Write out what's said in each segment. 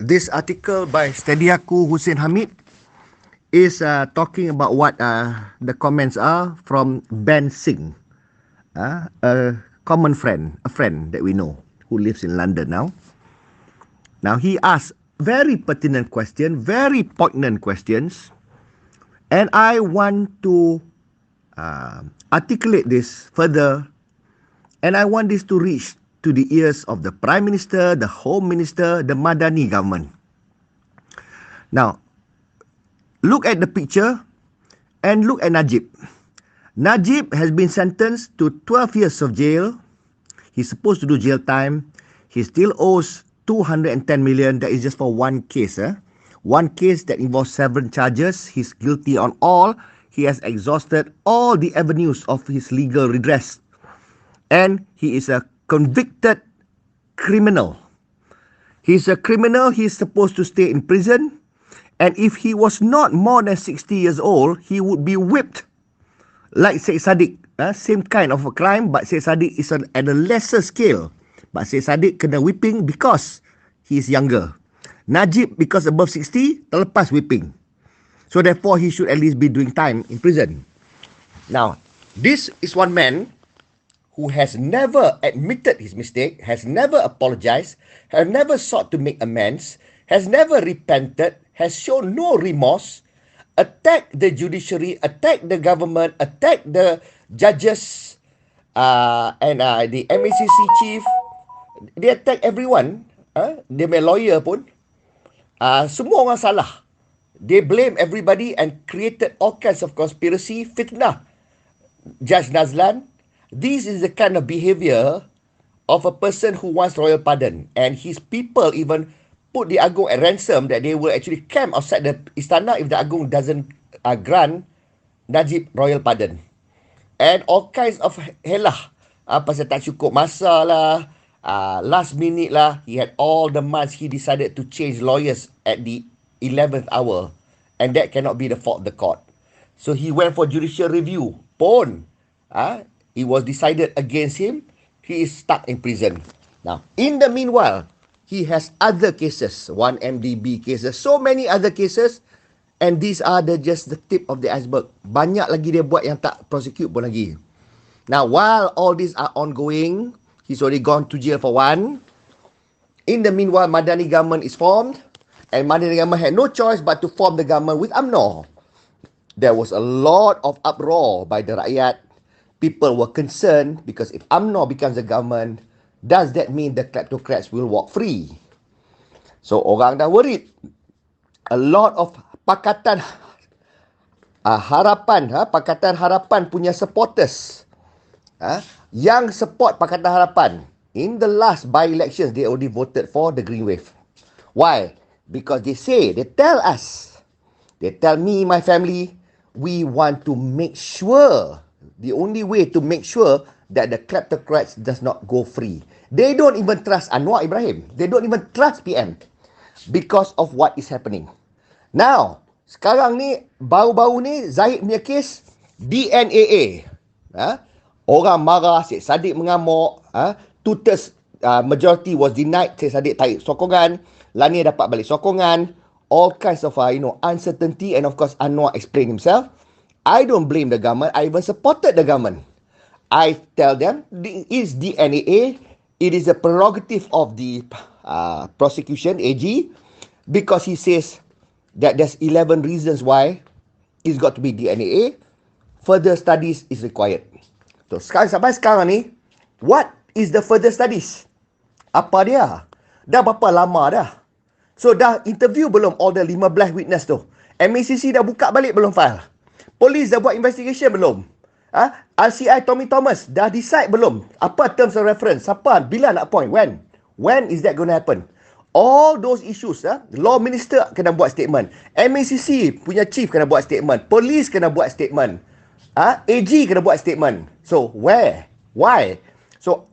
This article by Stediaku Hussein Hamid is talking about what the comments are from Ben Singh, a common friend, a friend that we know who lives in London now. Now he asks very pertinent question, very poignant questions, and I want to articulate this further, and I want this to reach to the ears of the Prime Minister, the Home Minister, the Madani government. Now, look at the picture and look at Najib. Najib has been sentenced to 12 years of jail. He's supposed to do jail time. He still owes 210 million. That is just for one case. One case that involves several charges. He's guilty on all. He has exhausted all the avenues of his legal redress. And he is a convicted criminal. He's a criminal. He's supposed to stay in prison. And if he was not more than 60 years old, he would be whipped like Syed Saddiq. Same kind of a crime, but Syed Saddiq is at a lesser scale. But Syed Saddiq kena whipping because he is younger. Najib, because above 60, terlepas whipping. So therefore, he should at least be doing time in prison. Now, this is one man who has never admitted his mistake, has never apologized, has never sought to make amends, has never repented, has shown no remorse, attacked the judiciary, attacked the government, attacked the judges and the MACC chief. They attack everyone. Dia punya lawyer pun. Semua orang salah. They blame everybody and created all kinds of conspiracy, fitnah. Judge Nazlan. This is the kind of behaviour of a person who wants royal pardon. And his people even put the Agong at ransom that they will actually camp outside the istana if the Agong doesn't grant Najib royal pardon. And all kinds of helah. Pasal tak cukup masa lah. Last minute lah. He had all the months. He decided to change lawyers at the 11th hour. And that cannot be the fault of the court. So he went for judicial review. Pun. It was decided against him. He is stuck in prison. Now, in the meanwhile, he has other cases. 1MDB cases. So many other cases. And these are just the tip of the iceberg. Banyak lagi dia buat yang tak prosecute pun lagi. Now, while all these are ongoing, he's already gone to jail for one. In the meanwhile, Madani government is formed. And Madani government had no choice but to form the government with UMNO. There was a lot of uproar by the rakyat. People were concerned because if UMNO becomes the government, does that mean the kleptocrats will walk free? So orang dah worried. A lot of Pakatan Harapan, Pakatan Harapan punya supporters, yang support Pakatan Harapan, in the last by-elections, they already voted for the Green Wave. Why? Because they tell us, they tell me, my family, we want to make sure, the only way to make sure that the kleptocrats does not go free. They don't even trust Anwar Ibrahim. They don't even trust PM because of what is happening. Now, sekarang ni, baru-baru ni, Zahid punya kes, DNAA. Orang marah, Syed Saddiq mengamuk. Two-thirds majority was denied. Syed Saddiq tarik sokongan. Lani dapat balik sokongan. All kinds of uncertainty. And of course, Anwar explained himself. I don't blame the government. I even supported the government. I tell them, it's DNAA. It is a prerogative of the prosecution, AG, because he says that there's 11 reasons why it's got to be DNAA. Further studies is required. So, sampai sekarang ni, what is the further studies? Apa dia? Dah berapa lama dah? So, dah interview belum all the 15 witness tu? MACC dah buka balik belum file? Polis dah buat investigation belum? RCI Tommy Thomas dah decide belum? Apa terms of reference? Siapa? Bila nak appoint? When? When is that going to happen? All those issues, Law Minister kena buat statement. MACC punya chief kena buat statement. Polis kena buat statement. AG kena buat statement. So, where? Why? So,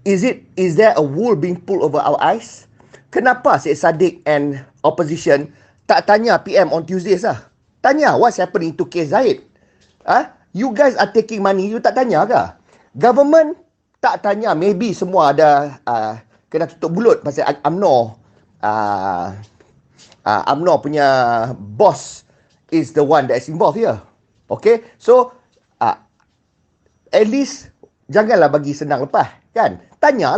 is there a wool being pulled over our eyes? Kenapa Syed Saddiq and opposition tak tanya PM on Tuesdays lah? Tanya, what's happening to kes Zahid? You guys are taking money, you tak tanya ke? Government tak tanya, maybe semua ada kena tutup mulut pasal UMNO uh, UMNO punya boss is the one that is involved here. Okay, so at least janganlah bagi senang lepas, kan? Tanya.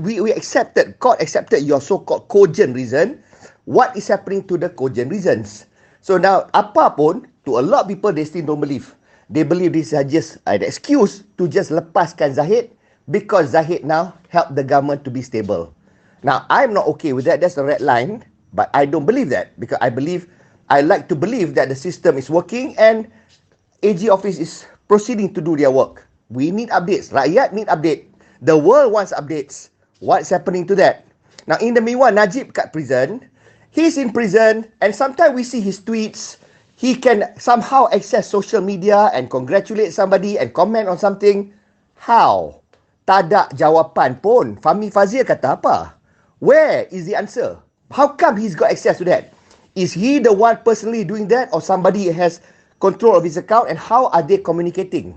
We accepted, court accepted your so-called cogent reason. What is happening to the cogent reasons? So now, apa pun, to a lot of people, they still don't believe. They believe this is just an excuse to just lepaskan Zahid because Zahid now help the government to be stable. Now, I'm not okay with that. That's a red line. But I don't believe that because I like to believe that the system is working and AG office is proceeding to do their work. We need updates. Rakyat need update. The world wants updates. What's happening to that? Now, in the meanwhile, Najib kat prison. He's in prison and sometimes we see his tweets. He can somehow access social media and congratulate somebody and comment on something. How? Tak ada jawapan pun. Fahmi Fazil kata apa? Where is the answer? How come he's got access to that? Is he the one personally doing that or somebody has control of his account and how are they communicating?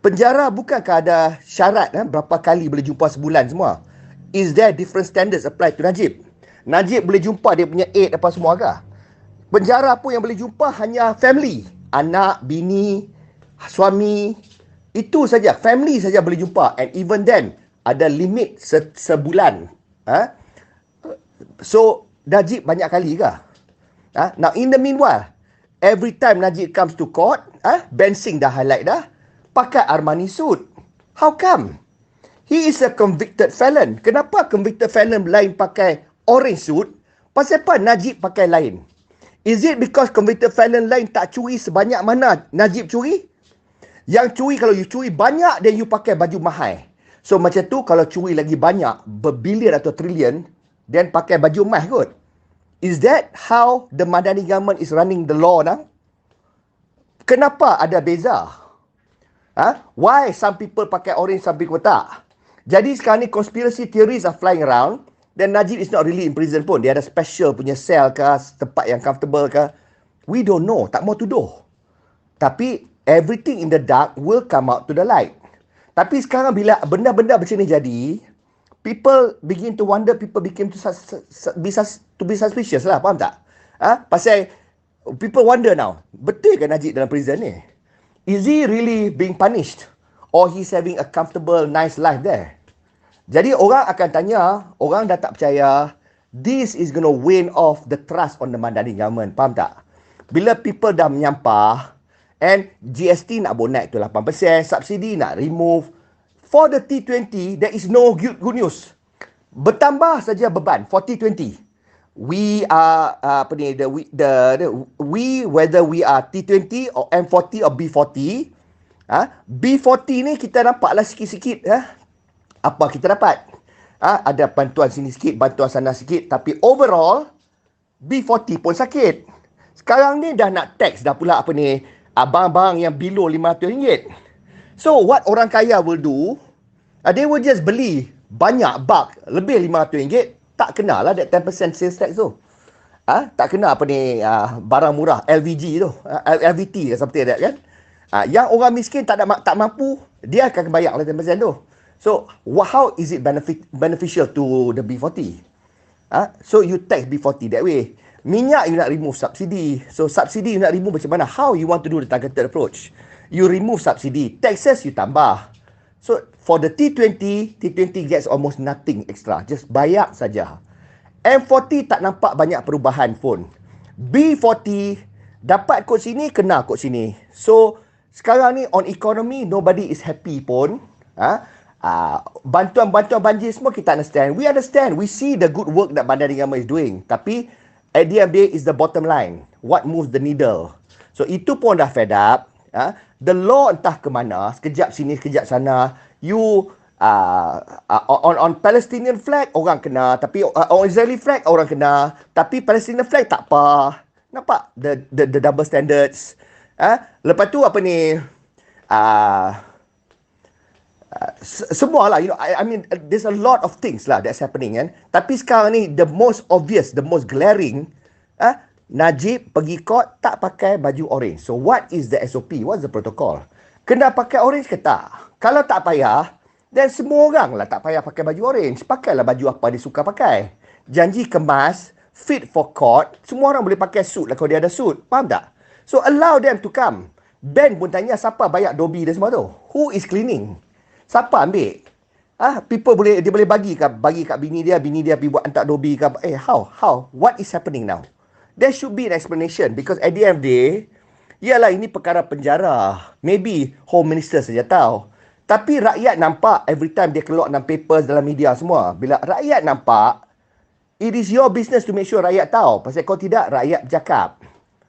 Penjara bukankah ada syarat berapa kali boleh jumpa sebulan semua? Is there different standards applied to Najib? Najib boleh jumpa dia punya aid apa semua ke? Penjara pun yang boleh jumpa hanya family. Anak, bini, suami. Itu saja. Family saja boleh jumpa. And even then, ada limit sebulan. So, Najib banyak kali ke? Now, in the meanwhile, every time Najib comes to court, Ben Singh dah highlight dah, pakai Armani suit. How come? He is a convicted felon. Kenapa convicted felon lain pakai orange suit? Pasal apa Najib pakai lain? Is it because convicted felon lain tak curi sebanyak mana Najib curi? Yang curi, kalau you curi banyak, then you pakai baju mahal. So macam tu, kalau curi lagi banyak, berbilion atau trilion, then pakai baju emas kot. Is that how the Madani government is running the law now? Kenapa ada beza? Why some people pakai orange, some people tak? Jadi sekarang ni conspiracy theories are flying around. Then Najib is not really in prison pun. Dia ada special punya cell ke, tempat yang comfortable ke. We don't know. Tak mau tuduh. Tapi everything in the dark will come out to the light. Tapi sekarang bila benda-benda macam ni jadi, people begin to wonder, people begin to be suspicious lah. Faham tak? Pasal people wonder now, betul ke Najib dalam prison ni? Is he really being punished? Or he's having a comfortable, nice life there? Jadi orang akan tanya, orang dah tak percaya, this is going to wane off the trust on the Madani government. Faham tak? Bila people dah menyampah, and GST nak naik to 8%, subsidi nak remove. For the T20, there is no good news. Bertambah saja beban for T20. We are whether we are T20 or M40 or B40. B40 ni kita nampaklah sikit-sikit apa kita dapat. Ada bantuan sini sikit, bantuan sana sikit, tapi overall B40 pun sakit. Sekarang ni dah nak tax dah pula abang-abang yang below RM500. So what orang kaya will do, they will just beli banyak bulk lebih RM500. Tak kena lah that 10% sales tax tu. Tak kena barang murah LVG tu, LVT seperti that kan. Yang orang miskin tak mampu, dia akan bayar lah 10% tu. So how is it beneficial to the B40? So you tax B40 that way. Minyak you nak remove subsidi. So subsidi you nak remove macam mana? How you want to do the targeted approach? You remove subsidi, taxes you tambah. So for the T20 gets almost nothing extra. Just bayar saja. M40 tak nampak banyak perubahan pun. B40 dapat kot sini, kena kot sini. So sekarang ni on economy, nobody is happy pun. Bantuan-bantuan banjir semua kita understand. We understand. We see the good work that Bandar Negara is doing. Tapi at the end of the day is the bottom line. What moves the needle? So itu pun dah fed up. The law entah ke mana, sekejap sini, sekejap sana. You on Palestinian flag orang kena, tapi on Israeli flag orang kena, tapi Palestinian flag tak apa. Nampak the double standards. Lepas tu semualah, I mean there's a lot of things lah that's happening kan. Tapi sekarang ni the most obvious, the most glaring, Najib pergi court tak pakai baju orange. So what is the SOP? What's the protocol? Kena pakai orange ke tak? Kalau tak payah, then semua orang lah tak payah pakai baju orange. Pakailah baju apa dia suka pakai. janji kemas, fit for court, semua orang boleh pakai suit lah kalau dia ada suit. Faham tak? So allow them to come. Ben pun tanya siapa bayar dobi dan semua tu. Who is cleaning? Siapa ambil? People dia boleh bagi kat bini dia pergi buat hantar dobi ke. How? What is happening now? There should be an explanation because at the end of the day, yalah ini perkara penjara. Maybe Home Minister saja tahu. Tapi rakyat nampak every time dia keluar dalam papers, dalam media semua. Bila rakyat nampak, it is your business to make sure rakyat tahu. Pasal kalau tidak, rakyat bercakap.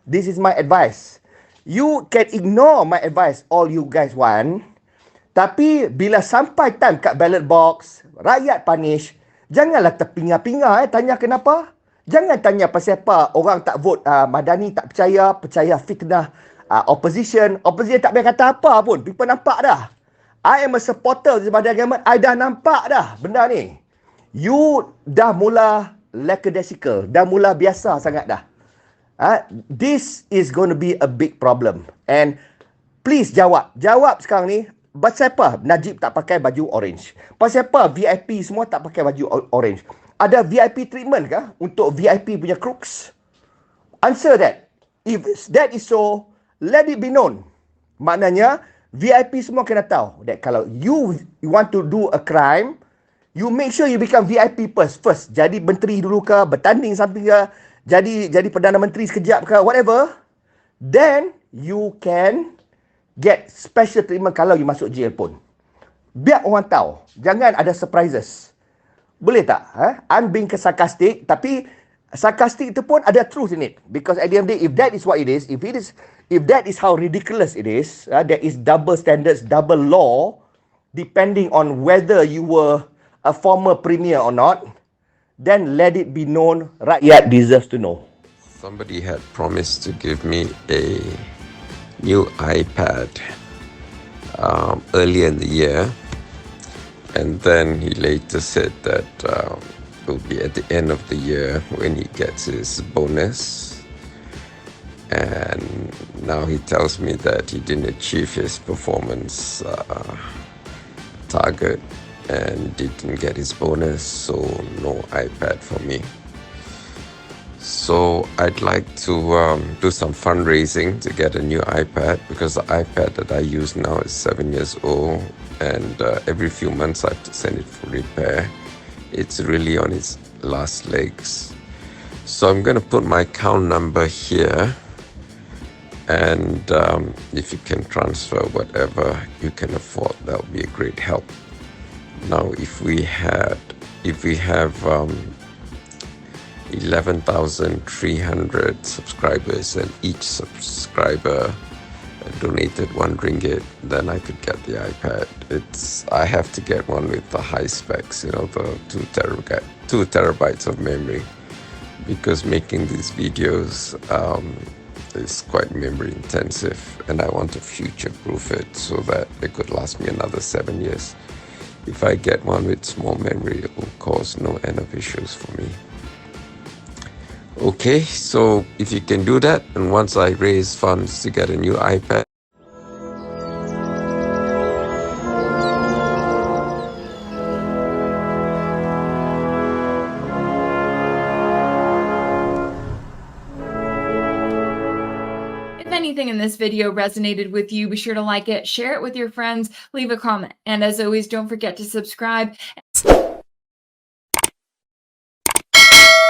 This is my advice. You can ignore my advice all you guys want. Tapi bila sampai time kat ballot box, rakyat punish, janganlah terpinga-pinga tanya kenapa. Jangan tanya pasal apa orang tak vote Madani tak percaya fitnah opposition. Opposition tak boleh kata apa pun. People nampak dah. I am a supporter of the Madani government. I dah nampak dah benda ni. You dah mula lackadaisical. Dah mula biasa sangat dah. This is going to be a big problem. And please jawab. Jawab sekarang ni. Pasal apa Najib tak pakai baju orange? Pasal apa VIP semua tak pakai baju orange? Ada VIP treatment kah untuk VIP punya crooks? Answer that. If that is so, let it be known. Maknanya, VIP semua kena tahu that kalau you want to do a crime, you make sure you become VIP first. Jadi menteri dulu ke, bertanding something ke, jadi Perdana Menteri sekejap ke, whatever. Then, you can get special treatment kalau you masuk jail pun. Biar orang tahu. Jangan ada surprises. Boleh tak? I'm being sarcastic, tapi sarcastic itu pun ada truth in it. Because at the end of the day, if that is what it is, if that is how ridiculous it is, there is double standards, double law, depending on whether you were a former premier or not, then let it be known, rakyat deserves to know. Somebody had promised to give me a new iPad earlier in the year. And then he later said that it will be at the end of the year when he gets his bonus. And now he tells me that he didn't achieve his performance target and didn't get his bonus, so no iPad for me. So I'd like to do some fundraising to get a new iPad because the iPad that I use now is 7 years old. And every few months I have to send it for repair. It's really on its last legs. So I'm going to put my account number here. And if you can transfer whatever you can afford, that would be a great help. Now, if we have 11,300 subscribers and each subscriber donated RM1, then I could get the iPad. I have to get one with the high specs, the 2 terabytes of memory, because making these videos is quite memory intensive, and I want to future-proof it so that it could last me another 7 years. If I get one with small memory, it will cause no end of issues for me. Okay, so if you can do that, and once I raise funds to get a new iPad, If anything in this video resonated with you, be sure to like it, share it with your friends, leave a comment, and as always, don't forget to subscribe.